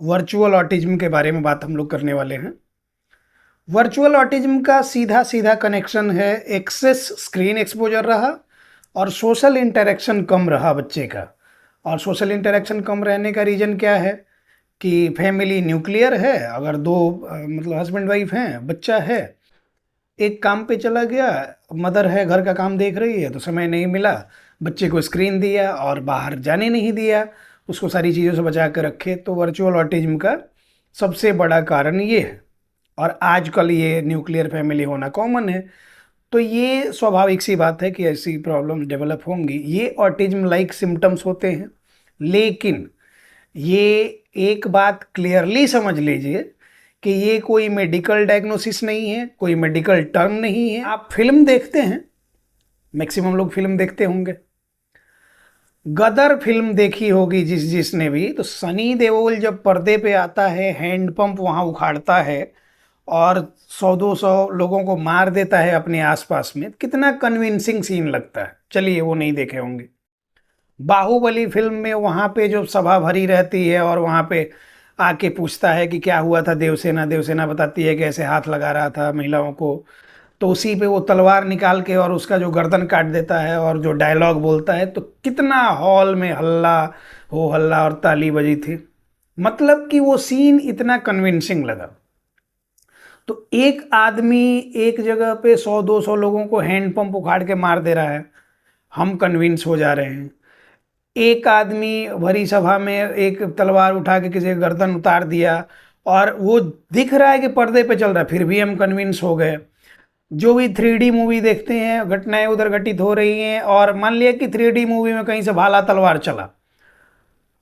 Virtual autism के बारे में बात हम लोग करने वाले हैं। वर्चुअल ऑटिज्म का सीधा सीधा कनेक्शन है, एक्सेस स्क्रीन एक्सपोजर रहा और सोशल इंटरेक्शन कम रहा बच्चे का। और सोशल इंटरेक्शन कम रहने का रीज़न क्या है कि फैमिली न्यूक्लियर है, अगर दो मतलब हस्बैंड वाइफ हैं, बच्चा है, एक काम पे चला गया, मदर है घर का काम देख रही है तो समय नहीं मिला, बच्चे को स्क्रीन दिया और बाहर जाने नहीं दिया, उसको सारी चीज़ों से बचा के रखे। तो वर्चुअल ऑटिज्म का सबसे बड़ा कारण ये है। और आजकल ये न्यूक्लियर फैमिली होना कॉमन है, तो ये स्वाभाविक सी बात है कि ऐसी प्रॉब्लम डेवलप होंगी। ये ऑटिज्म लाइक सिम्टम्स होते हैं, लेकिन ये एक बात क्लियरली समझ लीजिए कि ये कोई मेडिकल डायग्नोसिस नहीं है, कोई मेडिकल टर्म नहीं है। आप फिल्म देखते हैं, मैक्सिमम लोग फिल्म देखते होंगे। गदर फिल्म देखी होगी जिसने भी, तो सनी देओल जब पर्दे पे आता है, हैंड पंप वहाँ उखाड़ता है और 100-200 लोगों को मार देता है अपने आसपास में, कितना कन्विंसिंग सीन लगता है। चलिए वो नहीं देखे होंगे। बाहुबली फिल्म में वहाँ पे जो सभा भरी रहती है और वहाँ पे आके पूछता है कि क्या हुआ था, देवसेना देवसेना बताती है कि ऐसे हाथ लगा रहा था महिलाओं को, तो उसी पे वो तलवार निकाल के और उसका जो गर्दन काट देता है और जो डायलॉग बोलता है, तो कितना हॉल में हल्ला, हो हल्ला और ताली बजी थी। मतलब कि वो सीन इतना कन्विंसिंग लगा। तो एक आदमी एक जगह पे 100-200 लोगों को हैंड पंप उखाड़ के मार दे रहा है, हम कन्विंस हो जा रहे हैं। एक आदमी भरी सभा में एक तलवार उठा के किसी का गर्दन उतार दिया और वो दिख रहा है कि पर्दे पे चल रहा है, फिर भी हम कन्विंस हो गए। जो भी 3D मूवी देखते हैं, घटनाएं उधर घटित हो रही हैं और मान लिया कि 3D मूवी में कहीं से भाला तलवार चला,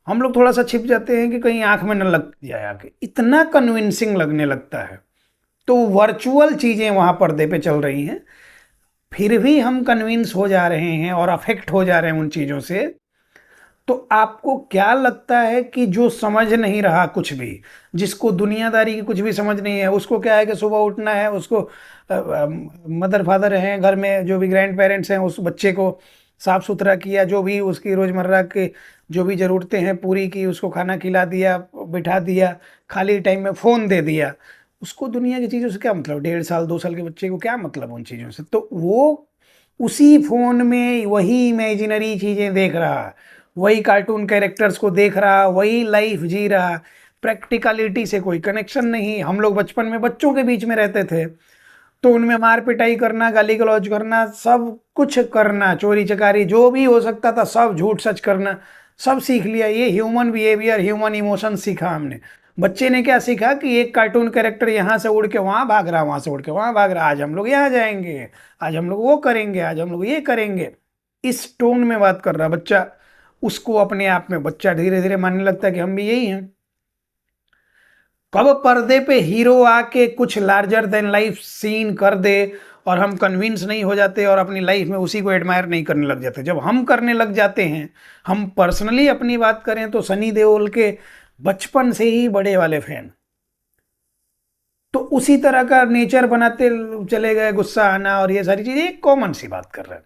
हम लोग थोड़ा सा छिप जाते हैं कि कहीं आंख में न लग जाए आके, इतना कन्विंसिंग लगने लगता है। तो वर्चुअल चीज़ें वहाँ पर्दे पे चल रही हैं, फिर भी हम कन्विंस हो जा रहे हैं और अफेक्ट हो जा रहे हैं उन चीज़ों से। तो आपको क्या लगता है कि जो समझ नहीं रहा कुछ भी, जिसको दुनियादारी की कुछ भी समझ नहीं है, उसको क्या है कि सुबह उठना है, उसको मदर फादर हैं घर में, जो भी ग्रैंड पेरेंट्स हैं, उस बच्चे को साफ सुथरा किया, जो भी उसकी रोज़मर्रा के जो भी ज़रूरतें हैं पूरी की, उसको खाना खिला दिया, बिठा दिया, खाली टाइम में फ़ोन दे दिया, उसको दुनिया की चीज़ों से क्या मतलब? 1.5 साल 2 साल के बच्चे को क्या मतलब उन चीज़ों से? तो वो उसी फ़ोन में वही इमेजिनरी चीज़ें देख रहा है, वही कार्टून कैरेक्टर्स को देख रहा, वही लाइफ जी रहा, प्रैक्टिकलिटी से कोई कनेक्शन नहीं। हम लोग बचपन में बच्चों के बीच में रहते थे तो उनमें मार पिटाई करना, गाली गलौज करना, सब कुछ करना, चोरी चकारी जो भी हो सकता था सब, झूठ सच करना, सब सीख लिया। ये ह्यूमन बिहेवियर, ह्यूमन इमोशन सीखा हमने। बच्चे ने क्या सीखा कि एक कार्टून कैरेक्टर यहाँ से उड़ के वहाँ भाग रहा, वहाँ से उड़ के वहाँ भाग रहा, आज हम लोग यहाँ जाएंगे, आज हम लोग वो करेंगे, आज हम लोग ये करेंगे, इस टोन में बात कर रहा बच्चा। उसको अपने आप में बच्चा धीरे धीरे मानने लगता है कि हम भी यही हैं। कब पर्दे पे हीरो आके कुछ लार्जर देन लाइफ सीन कर दे और हम कन्विंस नहीं हो जाते और अपनी लाइफ में उसी को एडमायर नहीं करने लग जाते? जब हम करने लग जाते हैं, हम पर्सनली अपनी बात करें तो सनी देओल के बचपन से ही बड़े वाले फैन, तो उसी तरह का नेचर बनाते चले गए, गुस्सा आना और ये सारी चीजें एक कॉमन सी बात कर रहे हैं।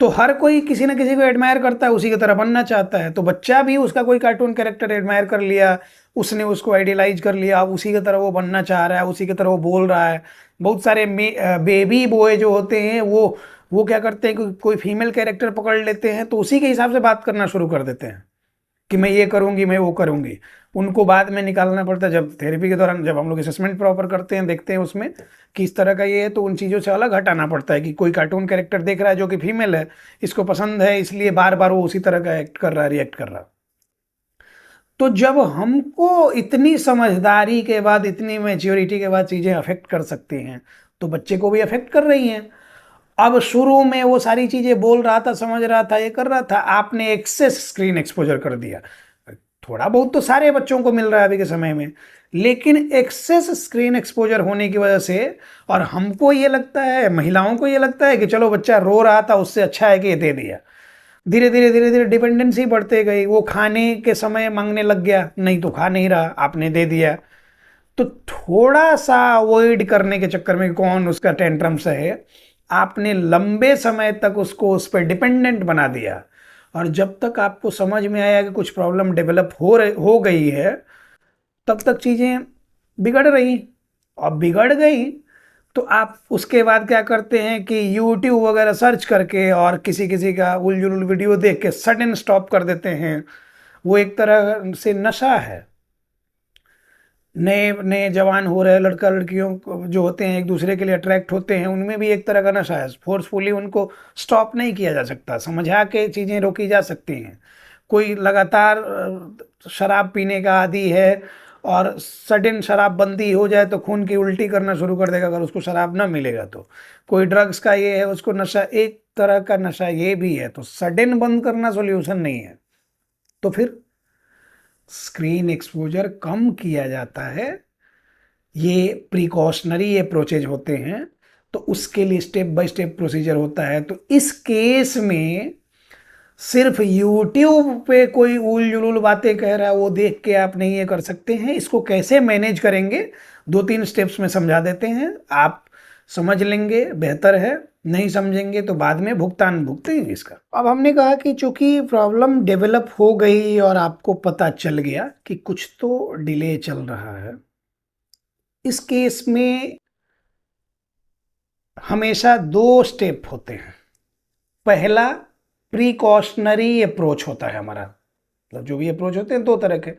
तो हर कोई किसी ना किसी को एडमायर करता है, उसी की तरह बनना चाहता है। तो बच्चा भी उसका कोई कार्टून कैरेक्टर एडमायर कर लिया, उसने उसको आइडियलाइज कर लिया, अब उसी की तरह वो बनना चाह रहा है, उसी की तरह वो बोल रहा है। बहुत सारे बेबी बॉय जो होते हैं वो क्या करते हैं कि कोई फीमेल कैरेक्टर पकड़ लेते हैं तो उसी के हिसाब से बात करना शुरू कर देते हैं कि मैं ये करूंगी, मैं वो करूंगी। उनको बाद में निकालना पड़ता है, जब थेरेपी के दौरान जब हम लोग असेसमेंट प्रॉपर करते हैं, देखते हैं उसमें कि इस तरह का ये है, तो उन चीज़ों से अलग हटाना पड़ता है कि कोई कार्टून कैरेक्टर देख रहा है जो कि फीमेल है, इसको पसंद है, इसलिए बार बार वो उसी तरह का एक्ट कर रहा है, रिएक्ट कर रहा है। तो जब हमको इतनी समझदारी के बाद, इतनी मैच्योरिटी के बाद चीज़ें अफेक्ट कर सकती हैं, तो बच्चे को भी अफेक्ट कर रही हैं। अब शुरू में वो सारी चीज़ें बोल रहा था, समझ रहा था, ये कर रहा था, आपने एक्सेस स्क्रीन एक्सपोजर कर दिया। थोड़ा बहुत तो सारे बच्चों को मिल रहा है अभी के समय में, लेकिन एक्सेस स्क्रीन एक्सपोजर होने की वजह से, और हमको ये लगता है, महिलाओं को ये लगता है कि चलो बच्चा रो रहा था, उससे अच्छा है कि ये दे दिया। धीरे धीरे धीरे धीरे डिपेंडेंसी बढ़ते गई, वो खाने के समय मांगने लग गया, नहीं तो खा नहीं रहा, आपने दे दिया। तो थोड़ा सा अवॉइड करने के चक्कर में, कौन उसका टेंट्रम सहे, आपने लंबे समय तक उसको उस पर डिपेंडेंट बना दिया। और जब तक आपको समझ में आया कि कुछ प्रॉब्लम डेवलप हो गई है, तब तक चीज़ें बिगड़ रही, और बिगड़ गई तो आप उसके बाद क्या करते हैं कि यूट्यूब वगैरह सर्च करके और किसी किसी का उलझुल वीडियो देख के सडन स्टॉप कर देते हैं। वो एक तरह से नशा है। नए नए जवान हो रहे लड़का लड़कियों जो होते हैं एक दूसरे के लिए अट्रैक्ट होते हैं, उनमें भी एक तरह का नशा है। फोर्सफुली उनको स्टॉप नहीं किया जा सकता, समझा के चीज़ें रोकी जा सकती हैं। कोई लगातार शराब पीने का आदी है और सडन शराबबंदी हो जाए तो खून की उल्टी करना शुरू कर देगा अगर उसको शराब ना मिलेगा तो। कोई ड्रग्स का ये है, उसको नशा, एक तरह का नशा ये भी है। तो सडन बंद करना सॉल्यूशन नहीं है। तो फिर स्क्रीन एक्सपोजर कम किया जाता है, ये प्रिकॉशनरी अप्रोचेज होते हैं। तो उसके लिए स्टेप बाय स्टेप प्रोसीजर होता है। तो इस केस में सिर्फ यूट्यूब पे कोई उल जुलूल बातें कह रहा है वो देख के आप नहीं ये कर सकते हैं। इसको कैसे मैनेज करेंगे, 2-3 स्टेप्स में समझा देते हैं, आप समझ लेंगे बेहतर है, नहीं समझेंगे तो बाद में भुगतान भुगतेंगे इसका। अब हमने कहा कि चूंकि प्रॉब्लम डेवलप हो गई और आपको पता चल गया कि कुछ तो डिले चल रहा है, इस केस में हमेशा 2 स्टेप होते हैं। पहला प्रिकॉशनरी अप्रोच होता है हमारा, मतलब जो भी अप्रोच होते हैं 2 तरह के,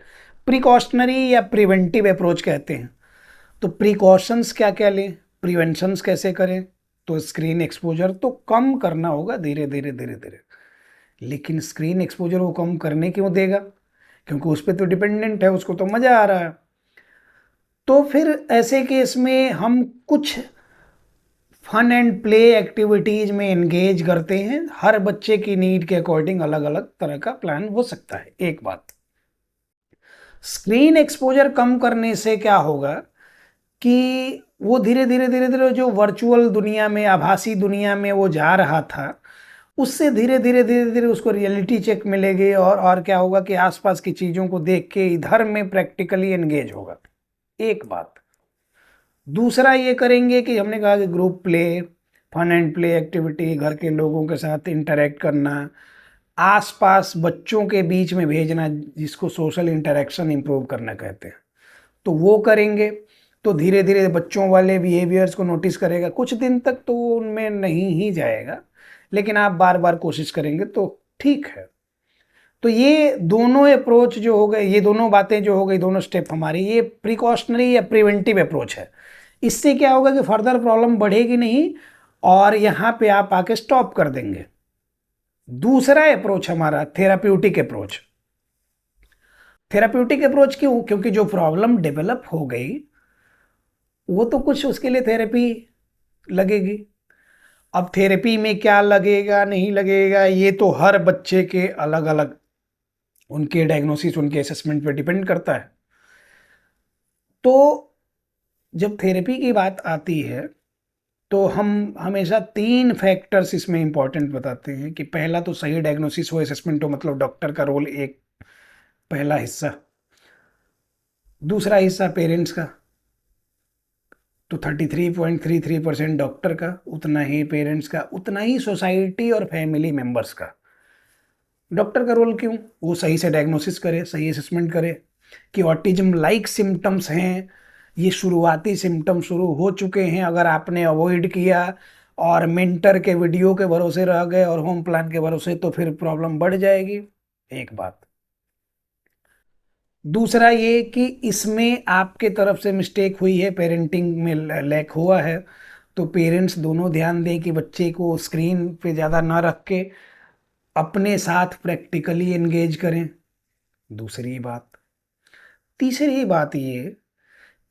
प्रिकॉशनरी या प्रिवेंटिव अप्रोच कहते हैं। तो प्रिकॉशंस क्या क्या लें, प्रिवेंशंस कैसे करें। तो स्क्रीन एक्सपोजर तो कम करना होगा धीरे धीरे धीरे धीरे, लेकिन स्क्रीन एक्सपोजर वो कम करने क्यों देगा, क्योंकि उस पर तो डिपेंडेंट है, उसको तो मज़ा आ रहा है। तो फिर ऐसे केस में हम कुछ फन एंड प्ले एक्टिविटीज में एंगेज करते हैं। हर बच्चे की नीड के अकॉर्डिंग अलग अलग तरह का प्लान हो सकता है। एक बात, स्क्रीन एक्सपोजर कम करने से क्या होगा कि वो धीरे धीरे धीरे धीरे जो वर्चुअल दुनिया में, आभासी दुनिया में वो जा रहा था, उससे धीरे धीरे धीरे धीरे उसको रियलिटी चेक मिलेगी, और क्या होगा कि आसपास की चीज़ों को देख के इधर में प्रैक्टिकली एंगेज होगा। एक बात। दूसरा ये करेंगे कि हमने कहा कि group play, fun and play activity, घर के लोगों के साथ इंटरेक्ट करना, आसपास बच्चों के बीच में भेजना, जिसको सोशल इंटरेक्शन इंप्रूव करना कहते हैं, तो वो करेंगे। तो धीरे धीरे बच्चों वाले बिहेवियर्स को नोटिस करेगा। कुछ दिन तक तो उनमें नहीं ही जाएगा, लेकिन आप बार बार कोशिश करेंगे तो ठीक है। तो ये दोनों अप्रोच जो हो गए, ये दोनों बातें जो हो गई, दोनों स्टेप हमारी, ये प्रिकॉशनरी या प्रिवेंटिव अप्रोच है। इससे क्या होगा कि फर्दर प्रॉब्लम बढ़ेगी नहीं और यहाँ पे आप आके स्टॉप कर देंगे। दूसरा अप्रोच हमारा थेराप्यूटिक अप्रोच। थेराप्यूटिक अप्रोच क्यों, क्योंकि जो प्रॉब्लम डेवलप हो गई वो तो कुछ उसके लिए थेरेपी लगेगी। अब थेरेपी में क्या लगेगा नहीं लगेगा ये तो हर बच्चे के अलग अलग, उनके डायग्नोसिस, उनके असेसमेंट पे डिपेंड करता है। तो जब थेरेपी की बात आती है तो हम हमेशा 3 फैक्टर्स इसमें इंपॉर्टेंट बताते हैं कि पहला तो सही डायग्नोसिस हो, असेसमेंट हो, मतलब डॉक्टर का रोल एक पहला हिस्सा। दूसरा हिस्सा पेरेंट्स का, तो 33.33% डॉक्टर का, उतना ही पेरेंट्स का, उतना ही सोसाइटी और फैमिली मेंबर्स का। डॉक्टर का रोल क्यों, वो सही से डायग्नोसिस करे, सही असेसमेंट करे कि ऑटिज्म लाइक सिम्टम्स हैं, ये शुरुआती सिम्टम शुरू हो चुके हैं, अगर आपने अवॉइड किया और मेंटर के वीडियो के भरोसे रह गए और होम प्लान के भरोसे तो फिर प्रॉब्लम बढ़ जाएगी। एक बात। दूसरा ये कि इसमें आपके तरफ से मिस्टेक हुई है, पेरेंटिंग में लैक हुआ है, तो पेरेंट्स दोनों ध्यान दें कि बच्चे को स्क्रीन पे ज़्यादा ना रख के अपने साथ प्रैक्टिकली एंगेज करें। दूसरी बात। तीसरी बात ये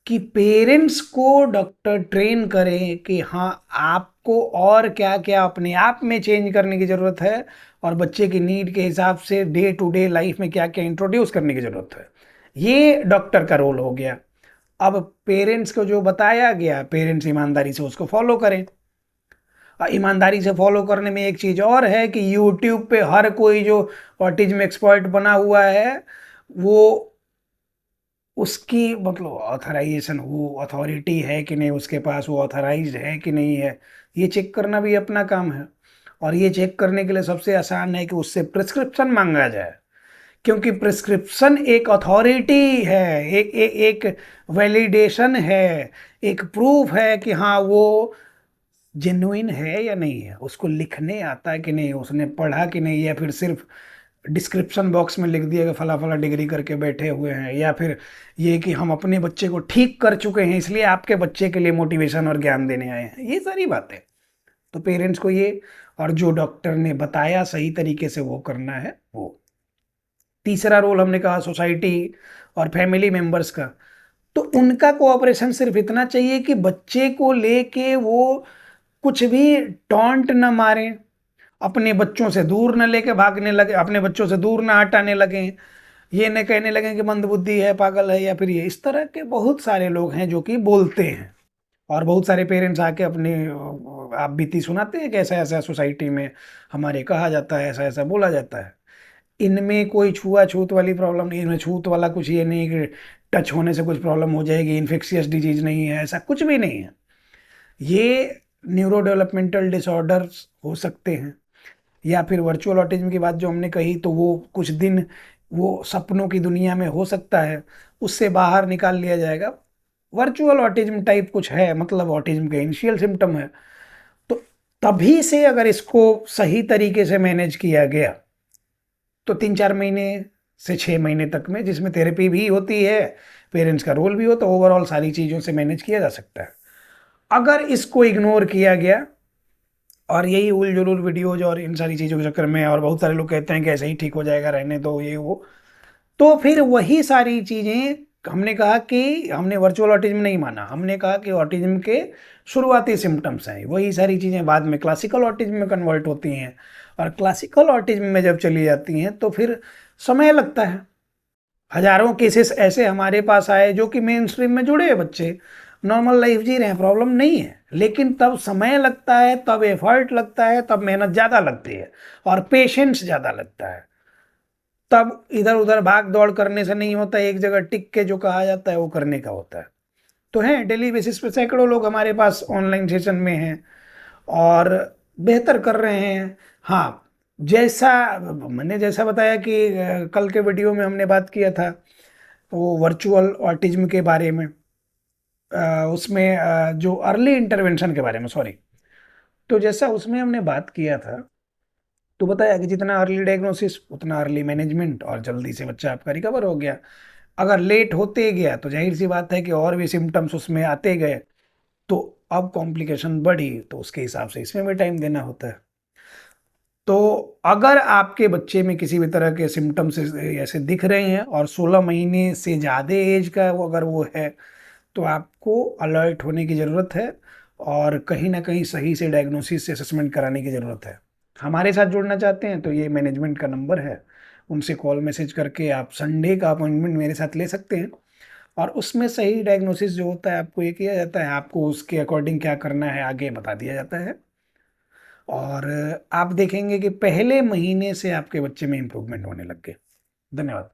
कि पेरेंट्स को डॉक्टर ट्रेन करें कि हाँ आपको और क्या क्या अपने आप में चेंज करने की ज़रूरत है और बच्चे की नीड के हिसाब से डे टू डे लाइफ में क्या क्या इंट्रोड्यूस करने की ज़रूरत है। ये डॉक्टर का रोल हो गया। अब पेरेंट्स को जो बताया गया, पेरेंट्स ईमानदारी से उसको फॉलो करें। और ईमानदारी से फॉलो करने में एक चीज़ और है कि यूट्यूब पे हर कोई जो ऑटिज्म एक्सपर्ट बना हुआ है वो, उसकी मतलब ऑथराइजेशन, वो अथॉरिटी है कि नहीं उसके पास, वो ऑथराइज्ड है कि नहीं है, ये चेक करना भी अपना काम है। और ये चेक करने के लिए सबसे आसान है कि उससे प्रिस्क्रिप्शन मांगा जाए क्योंकि प्रिस्क्रिप्शन एक अथॉरिटी है, एक वैलिडेशन है, एक प्रूफ है कि हाँ वो जेन्युइन है या नहीं है, उसको लिखने आता है कि नहीं, उसने पढ़ा कि नहीं, या फिर सिर्फ डिस्क्रिप्शन बॉक्स में लिख दिया कि फला फला डिग्री करके बैठे हुए हैं, या फिर ये कि हम अपने बच्चे को ठीक कर चुके हैं इसलिए आपके बच्चे के लिए मोटिवेशन और ज्ञान देने आए हैं, ये सारी बातें। तो पेरेंट्स को ये, और जो डॉक्टर ने बताया सही तरीके से वो करना है वो। तीसरा रोल हमने कहा सोसाइटी और फैमिली मेंबर्स का। तो उनका कोऑपरेशन सिर्फ इतना चाहिए कि बच्चे को लेके वो कुछ भी टॉन्ट न मारें, अपने बच्चों से दूर न लेके भागने लगे, अपने बच्चों से दूर न हटाने लगे, ये न कहने लगे कि मंदबुद्धि है, पागल है, या फिर ये इस तरह के बहुत सारे लोग हैं जो कि बोलते हैं। और बहुत सारे पेरेंट्स आके अपने आप बीती सुनाते हैं कि ऐसा ऐसा सोसाइटी में हमारे कहा जाता है, ऐसा ऐसा बोला जाता है। इनमें कोई छुआछूत वाली प्रॉब्लम नहीं है, इनमें छूत वाला कुछ ये नहीं कि टच होने से कुछ प्रॉब्लम हो जाएगी, इन्फेक्शियस डिजीज नहीं है, ऐसा कुछ भी नहीं है। ये न्यूरो डेवलपमेंटल डिसऑर्डर्स हो सकते हैं, या फिर वर्चुअल ऑटिज्म की बात जो हमने कही, तो वो कुछ दिन वो सपनों की दुनिया में हो सकता है, उससे बाहर निकाल लिया जाएगा। वर्चुअल ऑटिज्म टाइप कुछ है, मतलब ऑटिज्म के इनिशियल सिम्टम है। तो तभी से अगर इसको सही तरीके से मैनेज किया गया तो 3-4 महीने से 6 महीने तक में, जिसमें थेरेपी भी होती है, पेरेंट्स का रोल भी हो, तो ओवरऑल सारी चीज़ों से मैनेज किया जा सकता है। अगर इसको इग्नोर किया गया और यही उल जुलूल वीडियोज और इन सारी चीज़ों के चक्कर में, और बहुत सारे लोग कहते हैं कि ऐसे ही ठीक हो जाएगा, रहने दो ये वो, तो फिर वही सारी चीज़ें, हमने कहा कि हमने वर्चुअल ऑटिज्म नहीं माना, हमने कहा कि ऑटिज्म के शुरुआती सिम्टम्स हैं, वही सारी चीज़ें बाद में क्लासिकल ऑटिज्म में कन्वर्ट होती हैं, और क्लासिकल ऑटिज्म में जब चली जाती हैं तो फिर समय लगता है। हजारों केसेस ऐसे हमारे पास आए जो कि मेन स्ट्रीम में जुड़े हैं, बच्चे नॉर्मल लाइफ जी रहे हैं, प्रॉब्लम नहीं है, लेकिन तब समय लगता है, तब एफर्ट लगता है, तब मेहनत ज़्यादा लगती है और पेशेंस ज़्यादा लगता है। तब इधर उधर भाग दौड़ करने से नहीं होता, एक जगह टिक के जो कहा जाता है वो करने का होता है। तो है, डेली बेसिस पे सैकड़ों लोग हमारे पास ऑनलाइन सेशन में हैं और बेहतर कर रहे हैं। हाँ, जैसा मैंने जैसा बताया कि कल के वीडियो में हमने बात किया था वो वर्चुअल ऑटिज्म के बारे में, उसमें जो अर्ली इंटरवेंशन के बारे में, सॉरी, तो जैसा उसमें हमने बात किया था, तो बताया कि जितना अर्ली डायग्नोसिस उतना अर्ली मैनेजमेंट, और जल्दी से बच्चा आपका रिकवर हो गया। अगर लेट होते गया तो जाहिर सी बात है कि और भी सिम्टम्स उसमें आते गए, तो अब कॉम्प्लिकेशन बढ़ी, तो उसके हिसाब से इसमें भी टाइम देना होता है। तो अगर आपके बच्चे में किसी भी तरह के सिम्टम्स ऐसे दिख रहे हैं और 16 महीने से ज़्यादा एज का वो अगर वो है, तो आपको अलर्ट होने की ज़रूरत है, और कहीं ना कहीं सही से डायग्नोसिस से असेसमेंट कराने की ज़रूरत है। हमारे साथ जुड़ना चाहते हैं तो ये मैनेजमेंट का नंबर है, उनसे कॉल मैसेज करके आप संडे का अपॉइंटमेंट मेरे साथ ले सकते हैं, और उसमें सही डायग्नोसिस जो होता है आपको ये किया जाता है, आपको उसके अकॉर्डिंग क्या करना है आगे बता दिया जाता है, और आप देखेंगे कि पहले महीने से आपके बच्चे में इम्प्रूवमेंट होने लग गए। धन्यवाद।